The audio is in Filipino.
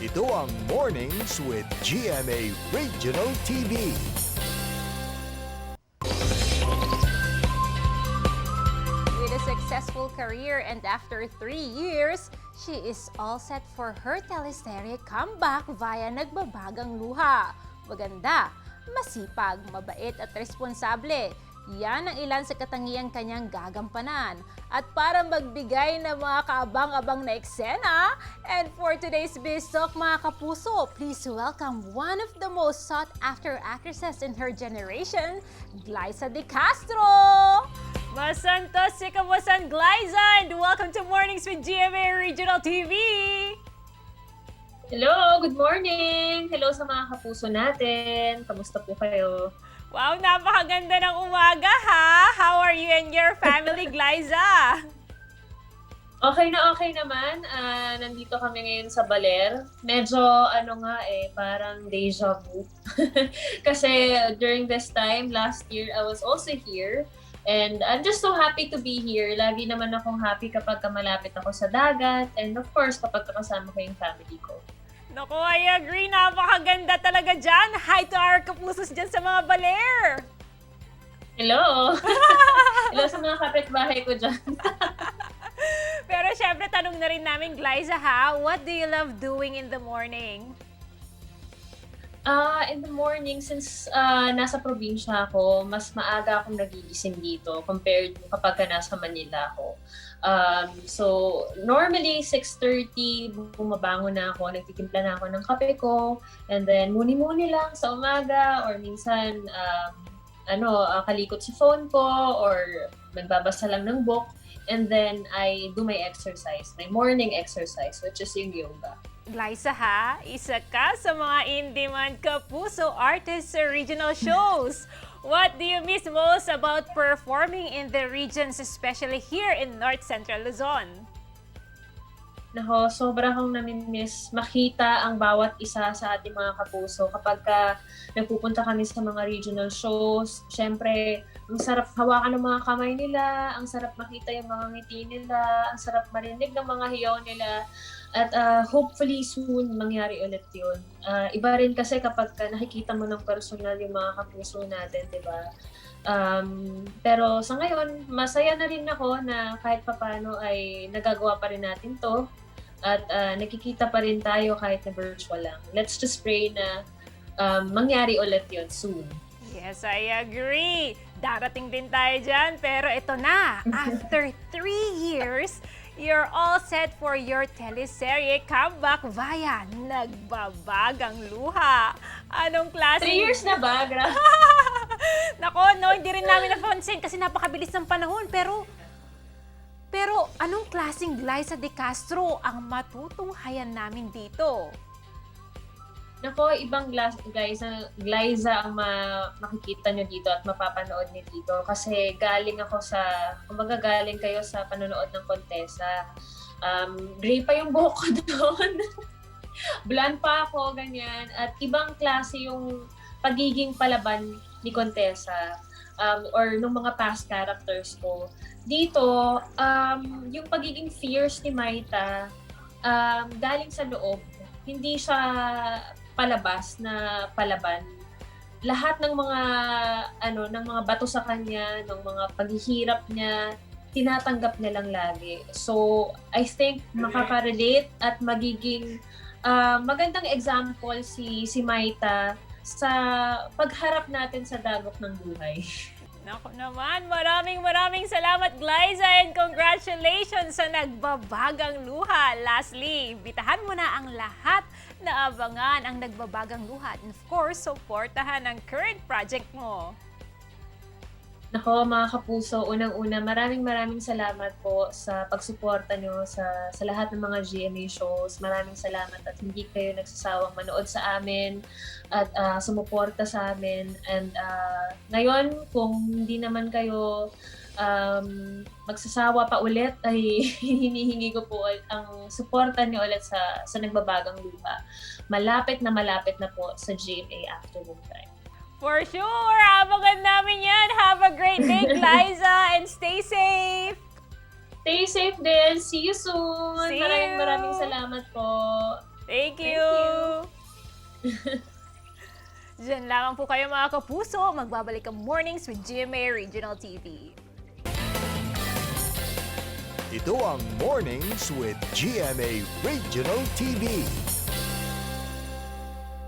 Ito ang Mornings with GMA Regional TV. With a successful career and after 3 years, she is all set for her teleserye comeback via Nagbabagang Luha. Maganda, masipag, mabait at responsable. Yan ang ilan sa katangiang kanyang gagampanan. At para magbigay ng mga kaabang-abang na eksena, and for today's Biz Talk mga kapuso, please welcome one of the most sought-after actresses in her generation, Glyza De Castro! Masantos si Kamusan Glyza, and welcome to Mornings with GMA Regional TV! Hello, good morning! Hello sa mga kapuso natin. Kamusta po kayo? Wow, napakaganda ng umaga ha! How are you and your family, Glyza? Okay naman. Nandito kami ngayon sa Baler. Medyo parang deja vu. Kasi during this time, last year, I was also here. And I'm just so happy to be here. Lagi naman akong happy kapag malapit ako sa dagat. And of course, kapag kasama ko yung family ko. Naku, I agree. Napakaganda talaga dyan. Hi to our kapusos dyan sa mga Baler. Hello! Hello sa mga kapitbahay ko dyan. Pero syempre, tanong na rin namin, Glyza ha, what do you love doing in the morning? In the morning, since nasa probinsya ako, mas maaga akong nagigising dito compared kapag nasa Manila ako. So, normally, 6:30, bumabangon na ako, nagtitimpla na ako ng kape ko, and then muni-muni lang sa umaga, or minsan, kalikot sa phone ko, or nagbabasa lang ng book, and then I do my exercise, my morning exercise, which is yung yoga. Glyza ha, isa ka sa mga in-demand kapuso artists sa regional shows. What do you miss most about performing in the regions, especially here in North Central Luzon? Nako, sobrang akong namimiss makita ang bawat isa sa ating mga kapuso kapag nagpupunta kami sa mga regional shows. Siyempre, ang sarap hawakan ng mga kamay nila, ang sarap makita yung mga ngiti nila, ang sarap marinig ng mga hiyaw nila. At hopefully soon mangyari ulit yun. Iba rin kasi kapag nakikita mo ng personal yung mga kapuso natin, di ba? Pero sa ngayon, masaya na rin ako na kahit papano ay nagagawa pa rin natin to. At nakikita pa rin tayo kahit na virtual lang. Let's just pray na mangyari ulit yun soon. Yes, I agree. Darating din tayo dyan, pero ito na. After 3 years, you're all set for your teleserye comeback via Nagbabagang Luha. Anong klase? 3 years na ba? Grabe. Nako, no, hindi rin namin napansin kasi napakabilis ng panahon. Pero anong klaseng Glyza De Castro ang matutunghayan namin dito? Nako, ibang Glyza ang makikita nyo dito at mapapanood nyo dito. Kasi galing kayo sa panonood ng Kontesa. Gray pa yung buhok ko doon. Blonde pa ako, ganyan. At ibang klase yung pagiging palaban ni Kontesa or nung mga past characters ko. Dito, yung pagiging fierce ni Maita galing sa loob. Hindi siya palabas na palaban. Lahat ng mga bato sa kanya, ng mga paghihirap niya, tinatanggap niya lang lagi. So, I think makaka-relate at magiging magandang example si Maita sa pagharap natin sa dagok ng buhay. Naku naman, maraming salamat Glyza and congratulations sa Nagbabagang Luha. Lastly, bitahan mo na ang lahat na abangan ang Nagbabagang Luha. And of course, supportahan ang current project mo. Nako mga kapuso, unang-una maraming salamat po sa pagsuporta nyo sa lahat ng mga GMA shows. Maraming salamat at hindi kayo nagsasawang manood sa amin at sumuporta sa amin. And ngayon, kung hindi naman kayo magsasawa pa ulit, ay hinihingi ko po ang suporta niyo ulit sa Nagbabagang Luha. Malapit na po sa GMA Afternoon Time. For sure! Abangan namin yan! Have a great day, Glyza! And stay safe! Stay safe din! See you soon! See you. Maraming salamat po! Thank you! Diyan lamang po kayo mga kapuso. Magbabalik ang Mornings with GMA Regional TV. Ito ang Mornings with GMA Regional TV.